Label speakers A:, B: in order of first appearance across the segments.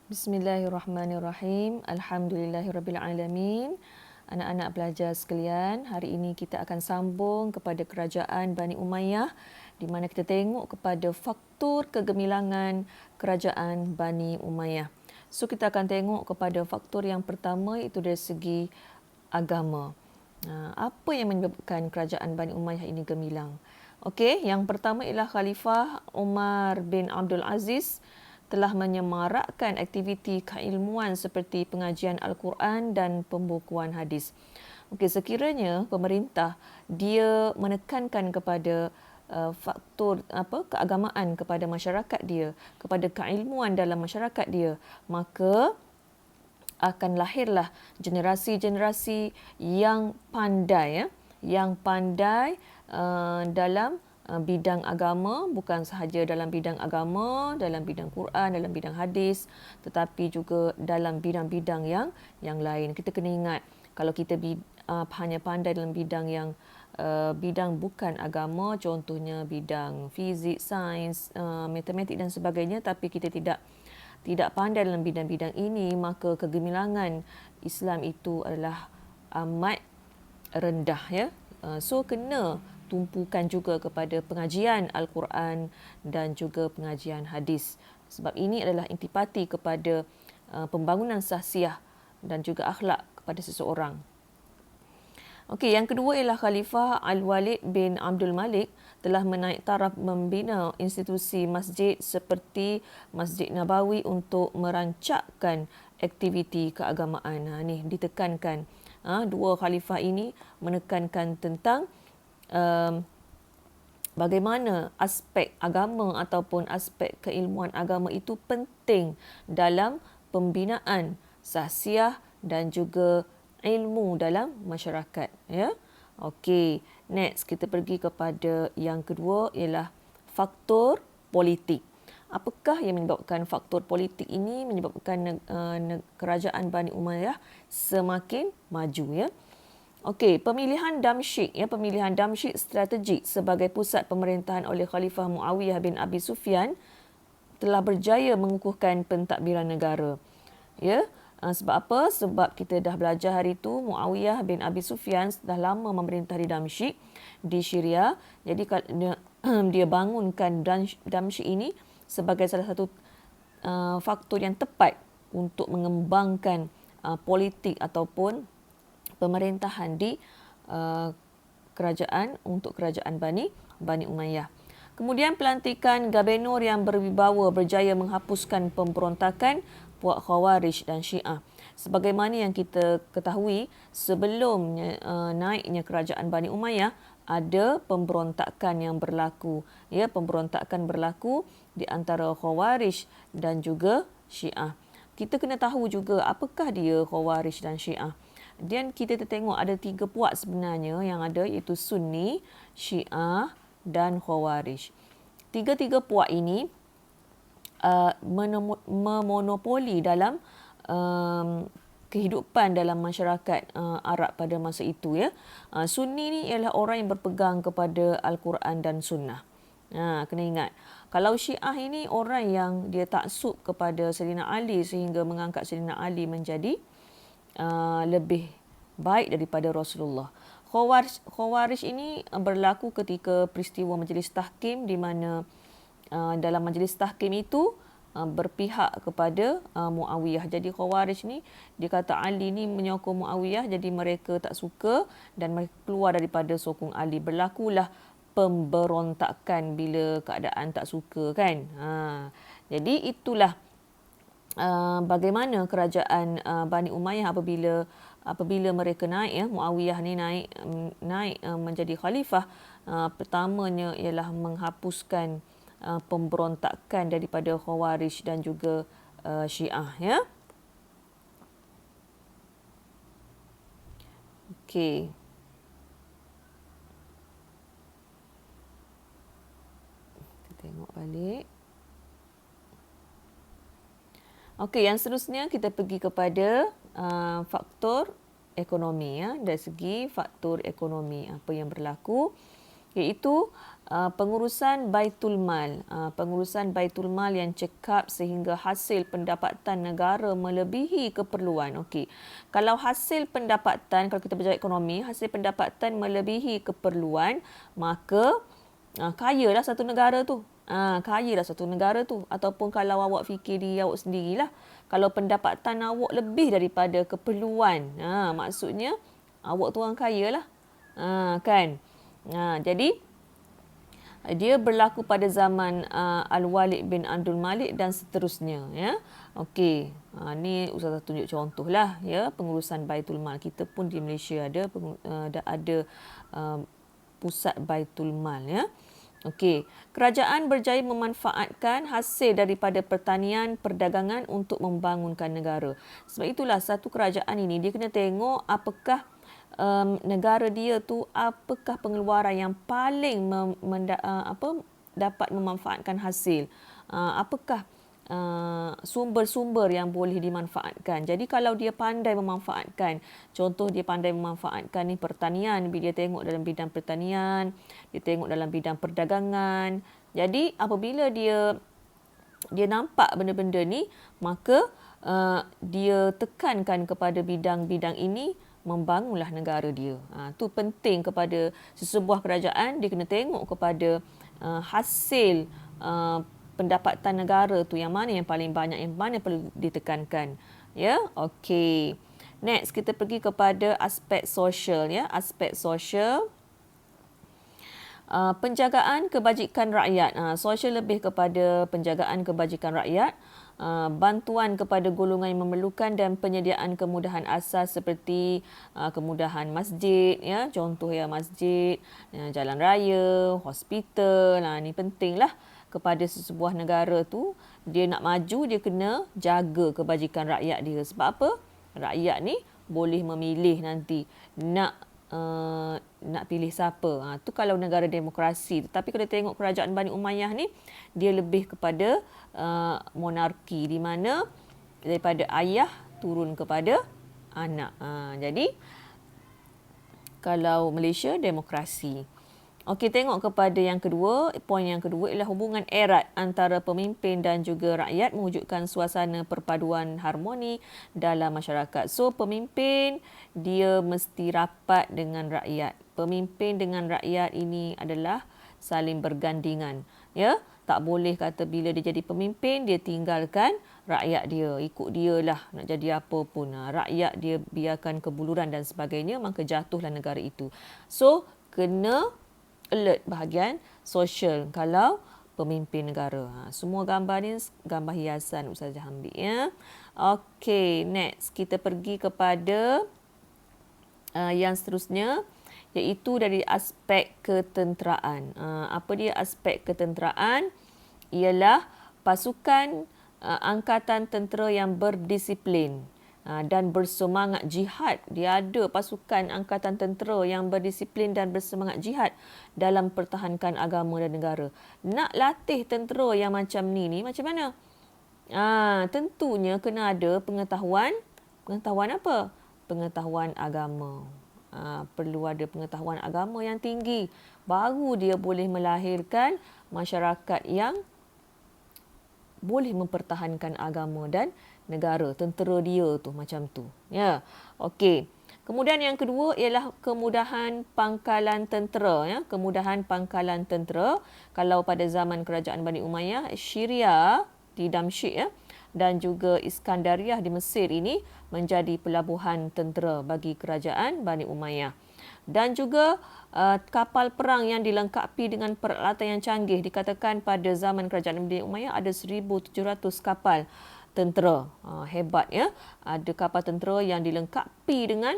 A: Bismillahirrahmanirrahim. Alhamdulillahirrabbilalamin. Anak-anak pelajar sekalian, hari ini kita akan sambung kepada kerajaan Bani Umayyah di mana kita tengok kepada faktor kegemilangan kerajaan Bani Umayyah. So kita akan tengok kepada faktor yang pertama iaitu dari segi agama. Apa yang menyebabkan kerajaan Bani Umayyah ini gemilang? Okey, yang pertama ialah Khalifah Umar bin Abdul Aziz telah menyemarakkan aktiviti keilmuan seperti pengajian Al-Quran dan pembukuan hadis. Okey, sekiranya pemerintah dia menekankan kepada faktor keagamaan kepada masyarakat dia, kepada keilmuan dalam masyarakat dia, maka akan lahirlah generasi-generasi yang pandai yang pandai dalam bidang agama, bukan sahaja dalam bidang agama, dalam bidang Quran, dalam bidang hadis, tetapi juga dalam bidang-bidang yang lain. Kita kena ingat kalau kita hanya pandai dalam bidang yang bidang bukan agama, contohnya bidang fizik, sains, matematik dan sebagainya, tapi kita tidak pandai dalam bidang-bidang ini, maka kegemilangan Islam itu adalah amat rendah ya. So kena tumpukan juga kepada pengajian Al-Quran dan juga pengajian hadis. Sebab ini adalah intipati kepada pembangunan sahsiah dan juga akhlak kepada seseorang. Okey, yang kedua ialah Khalifah Al-Walid bin Abdul Malik telah menaik taraf membina institusi masjid seperti Masjid Nabawi untuk merancakkan aktiviti keagamaan. Ini ditekankan. Dua khalifah ini menekankan tentang bagaimana aspek agama ataupun aspek keilmuan agama itu penting dalam pembinaan sahsiah dan juga ilmu dalam masyarakat. Ya. Okey, next kita pergi kepada yang kedua ialah faktor politik. Apakah yang menyebabkan faktor politik ini menyebabkan kerajaan Bani Umayyah semakin maju ya? Okey, pemilihan Damsyik pemilihan Damsyik strategik sebagai pusat pemerintahan oleh Khalifah Muawiyah bin Abi Sufyan telah berjaya mengukuhkan pentadbiran negara. Ya, sebab apa? Sebab kita dah belajar hari itu Muawiyah bin Abi Sufyan dah lama memerintah di Damsyik di Syria. Jadi dia bangunkan Damsyik ini sebagai salah satu faktor yang tepat untuk mengembangkan politik ataupun pemerintahan di kerajaan Bani Umayyah. Kemudian pelantikan Gabenor yang berwibawa berjaya menghapuskan pemberontakan puak Khawarij dan Syiah. Sebagaimana yang kita ketahui, sebelum naiknya kerajaan Bani Umayyah ada pemberontakan yang berlaku. Ya, pemberontakan berlaku di antara Khawarij dan juga Syiah. Kita kena tahu juga apakah dia Khawarij dan Syiah. Dan kita tengok ada 3 puak sebenarnya yang ada, iaitu Sunni, Syiah dan Khawarij. Tiga-tiga puak ini memonopoli dalam kehidupan dalam masyarakat Arab pada masa itu ya. Sunni ni ialah orang yang berpegang kepada Al-Quran dan Sunnah. Kena ingat. Kalau Syiah ini orang yang dia taksub kepada Sayyidina Ali sehingga mengangkat Sayyidina Ali menjadi lebih baik daripada Rasulullah. Khawarij ini berlaku ketika peristiwa Majlis Tahkim di mana dalam Majlis Tahkim itu berpihak kepada Muawiyah. Jadi Khawarij ni dia kata Ali ni menyokong Muawiyah, jadi mereka tak suka dan mereka keluar daripada sokong Ali. Berlakulah pemberontakan bila keadaan tak suka kan. Jadi itulah bagaimana kerajaan Bani Umayyah apabila mereka naik ya, Muawiyah ni naik menjadi khalifah. Pertamanya ialah menghapuskan pemberontakan daripada Khawarij dan juga Syiah ya. Okey. Kita tengok balik. Okey, yang seterusnya kita pergi kepada faktor ekonomi ya. Dari segi faktor ekonomi apa yang berlaku iaitu pengurusan Baitul Mal. Pengurusan Baitul Mal yang cekap sehingga hasil pendapatan negara melebihi keperluan. Okey. Kalau hasil pendapatan, kalau kita bercakap ekonomi, hasil pendapatan melebihi keperluan, maka kayalah satu negara tu. Kayalah satu negara tu. Ataupun kalau awak fikir diri awak sendirilah, kalau pendapatan awak lebih daripada keperluan, maksudnya awak tu orang kaya lah. Kan? Jadi dia berlaku pada zaman Al-Walid bin Abdul Malik dan seterusnya, ya. Okey. Ni Ustazah tunjuk contohlah, ya, pengurusan Baitul Mal. Kita pun di Malaysia ada pusat Baitul Mal, ya. Okey, kerajaan berjaya memanfaatkan hasil daripada pertanian perdagangan untuk membangunkan negara. Sebab itulah satu kerajaan ini dia kena tengok apakah negara dia tu, apakah pengeluaran yang paling dapat memanfaatkan hasil. Apakah sumber-sumber yang boleh dimanfaatkan. Jadi kalau dia pandai memanfaatkan, contoh dia pandai memanfaatkan ni pertanian, dia tengok dalam bidang pertanian, dia tengok dalam bidang perdagangan. Jadi apabila dia nampak benda-benda ni, maka dia tekankan kepada bidang-bidang ini, membangunlah negara dia. Tu penting kepada sesebuah kerajaan, dia kena tengok kepada hasil pendapatan negara tu yang mana yang paling banyak, yang mana perlu ditekankan. Ya, okey. Next kita pergi kepada aspek sosial, ya, aspek sosial. Penjagaan kebajikan rakyat. Sosial lebih kepada penjagaan kebajikan rakyat. Bantuan kepada golongan yang memerlukan dan penyediaan kemudahan asas seperti kemudahan masjid, ya, contoh ya masjid, jalan raya, hospital. Ni pentinglah kepada sesebuah negara tu. Dia nak maju, dia kena jaga kebajikan rakyat dia. Sebab apa? Rakyat ni boleh memilih nanti nak pilih siapa. Tu kalau negara demokrasi. Tetapi kalau tengok kerajaan Bani Umayyah ni, dia lebih kepada monarki, di mana daripada ayah turun kepada anak. Jadi kalau Malaysia demokrasi. Okey, tengok kepada yang kedua. Poin yang kedua ialah hubungan erat antara pemimpin dan juga rakyat mewujudkan suasana perpaduan harmoni dalam masyarakat. So, pemimpin dia mesti rapat dengan rakyat. Pemimpin dengan rakyat ini adalah saling bergandingan. Ya, tak boleh kata bila dia jadi pemimpin, dia tinggalkan rakyat dia. Ikut dia lah nak jadi apa pun. Rakyat dia biarkan kebuluran dan sebagainya, maka jatuhlah negara itu. So, kena alert bahagian sosial kalau pemimpin negara. Semua gambar ni gambar hiasan Ustazah ambil, ya. Okey, next kita pergi kepada yang seterusnya, iaitu dari aspek ketenteraan. Apa dia aspek ketenteraan? Ialah pasukan angkatan tentera yang berdisiplin dan bersemangat jihad. Dia ada pasukan angkatan tentera yang berdisiplin dan bersemangat jihad dalam pertahankan agama dan negara. Nak latih tentera yang macam ni macam mana? Tentunya kena ada pengetahuan apa? Pengetahuan agama. Perlu ada pengetahuan agama yang tinggi. Baru dia boleh melahirkan masyarakat yang boleh mempertahankan agama dan negara. Tentera dia tu macam tu. Ya. Okey. Kemudian yang kedua ialah kemudahan pangkalan tentera, ya. Kemudahan pangkalan tentera. Kalau pada zaman kerajaan Bani Umayyah, Syria di Damsyik, ya, dan juga Iskandariah di Mesir ini menjadi pelabuhan tentera bagi kerajaan Bani Umayyah. Dan juga kapal perang yang dilengkapi dengan peralatan yang canggih. Dikatakan pada zaman kerajaan Bani Umayyah ada 1,700 kapal tentera. Hebat, ya. Ada kapal tentera yang dilengkapi dengan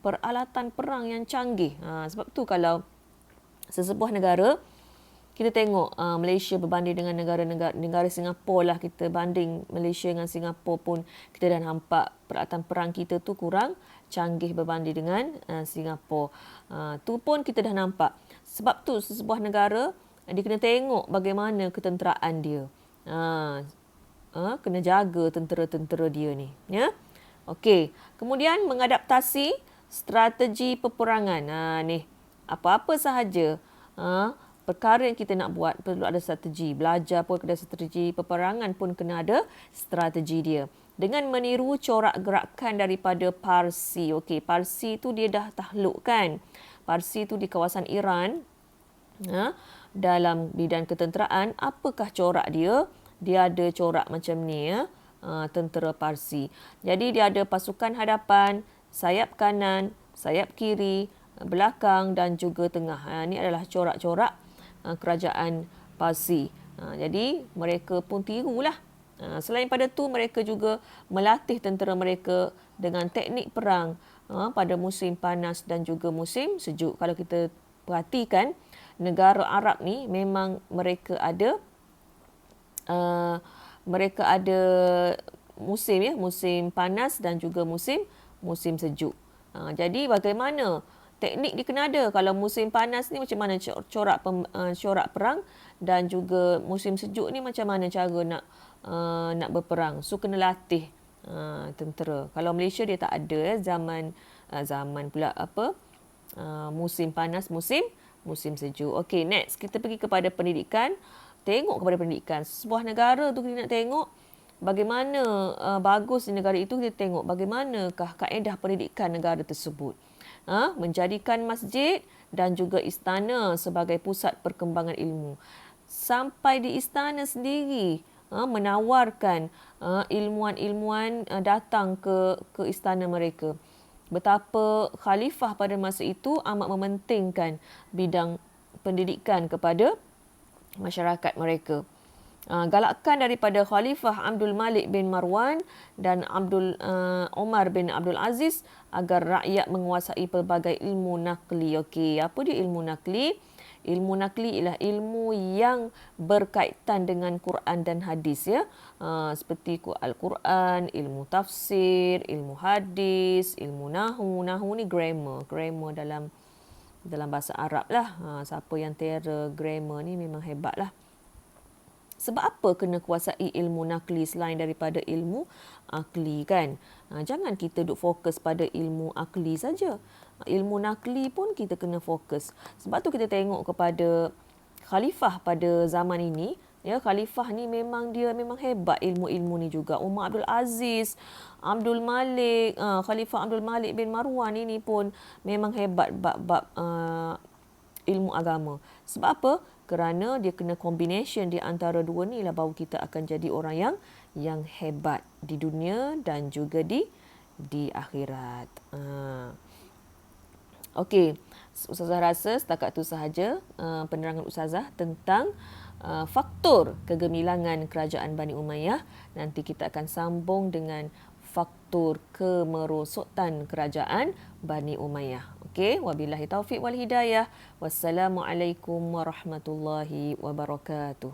A: peralatan perang yang canggih. Sebab tu kalau sesebuah negara, kita tengok Malaysia berbanding dengan negara Singapura lah, kita banding Malaysia dengan Singapura pun kita dah nampak peralatan perang kita tu kurang canggih berbanding dengan Singapura. Tu pun kita dah nampak. Sebab tu sesebuah negara dia kena tengok bagaimana ketenteraan dia. Kena jaga tentera-tentera dia ni, ya. Okey, kemudian mengadaptasi strategi peperangan. Ni apa-apa sahaja perkara yang kita nak buat perlu ada strategi. Belajar pun kena strategi, peperangan pun kena ada strategi dia. Dengan meniru corak gerakan daripada Parsi. Okey, Parsi tu dia dah takluk kan. Parsi tu di kawasan Iran. Dalam bidang ketenteraan, apakah corak dia? Dia ada corak macam ni ya. Tentera Parsi. Jadi dia ada pasukan hadapan, sayap kanan, sayap kiri, belakang dan juga tengah. Ini adalah corak-corak kerajaan Parsi. Jadi mereka pun tirulah. Selain pada tu, mereka juga melatih tentera mereka dengan teknik perang pada musim panas dan juga musim sejuk. Kalau kita perhatikan, negara Arab ni memang mereka ada musim ya, musim panas dan juga musim sejuk. Jadi bagaimana teknik dia kena ada? Kalau musim panas ni macam mana corak perang, dan juga musim sejuk ni macam mana cara nak berperang. So kena latih tentera. Kalau Malaysia dia tak ada zaman pula musim panas, musim sejuk. Okey, next kita pergi kepada pendidikan. Tengok kepada pendidikan. Sebuah negara tu kita nak tengok bagaimana bagus di negara itu, kita tengok bagaimanakah kaedah pendidikan negara tersebut. Menjadikan masjid dan juga istana sebagai pusat perkembangan ilmu. Sampai di istana sendiri menawarkan ilmuwan-ilmuwan datang ke istana mereka. Betapa khalifah pada masa itu amat mementingkan bidang pendidikan kepada masyarakat mereka. Galakkan daripada Khalifah Abdul Malik bin Marwan dan Omar bin Abdul Aziz agar rakyat menguasai pelbagai ilmu nakli. Okey, apa dia ilmu nakli? Ilmu nakli ialah ilmu yang berkaitan dengan Quran dan hadis ya. Seperti Al-Quran, ilmu tafsir, ilmu hadis, ilmu nahu. Nahu ni grammar dalam bahasa Arab lah. Siapa yang terror grammar ni memang hebat lah. Sebab apa kena kuasai ilmu nakli selain daripada ilmu akli kan? Jangan kita duk fokus pada ilmu akli saja. Ilmu nakli pun kita kena fokus. Sebab tu kita tengok kepada khalifah pada zaman ini. Ya, khalifah ni memang hebat ilmu-ilmu ni juga. Umar Abdul Aziz, Abdul Malik, Khalifah Abdul Malik bin Marwan ini pun memang hebat bab ilmu agama. Sebab apa? Kerana dia kena combination di antara dua ni lah baru kita akan jadi orang yang hebat di dunia dan juga di akhirat. Okey, Ustazah rasa setakat itu sahaja penerangan Ustazah tentang faktor kegemilangan kerajaan Bani Umayyah. Nanti kita akan sambung dengan faktor kemerosotan kerajaan Bani Umayyah. Okey, wabillahi taufik wal hidayah. Wassalamualaikum warahmatullahi wabarakatuh.